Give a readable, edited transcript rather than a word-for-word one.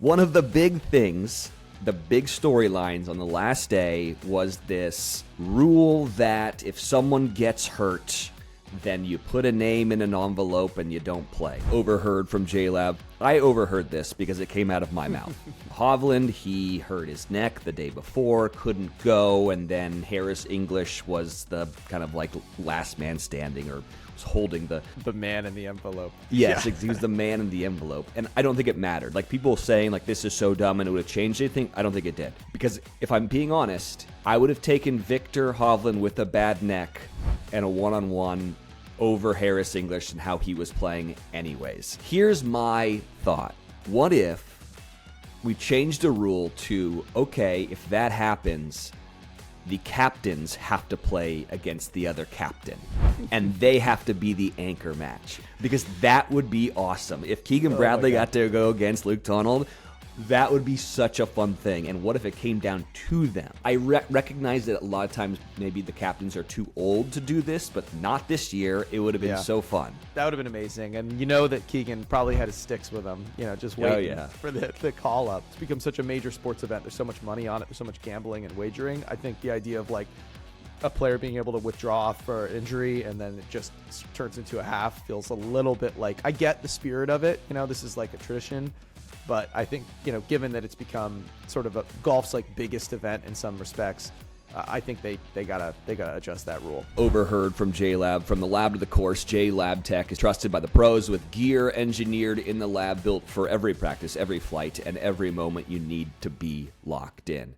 One of the big things, the big storylines on the last day was this rule that if someone gets hurt, then you put a name in an envelope and you don't play. Overheard from JLab. I overheard this because it came out of my mouth. Hovland, he hurt his neck the day before, couldn't go, and then Harris English was the kind of like last man standing, or was holding the man in the envelope. Yes, Yeah. he was the man in the envelope. And I don't think it mattered. Like, people saying, like, this is so dumb and it would have changed anything, I don't think it did. Because if I'm being honest, I would have taken Victor Hovland with a bad neck and a one-on-one over Harris English and how he was playing anyways. Here's my thought. What if we changed the rule to, okay, if that happens, the captains have to play against the other captain, and they have to be the anchor match? Because that would be awesome. If Keegan Bradley got to go against Luke Donald, that would be such a fun thing. And what if it came down to them? I recognize that a lot of times maybe the captains are too old to do this, but not this year. It would have been so fun. That would have been amazing. And you know that Keegan probably had his sticks with him, just waiting for the call up. It's become such a major sports event. There's so much money on it. There's so much gambling and wagering. I think the idea of like a player being able to withdraw for injury and then it just turns into a half feels a little bit like, I get the spirit of it. This is like a tradition. But I think, given that it's become sort of a golf's like biggest event in some respects, I think they gotta adjust that rule. Overheard from JLab. From the lab to the course, JLab Tech is trusted by the pros with gear engineered in the lab, built for every practice, every flight, and every moment you need to be locked in.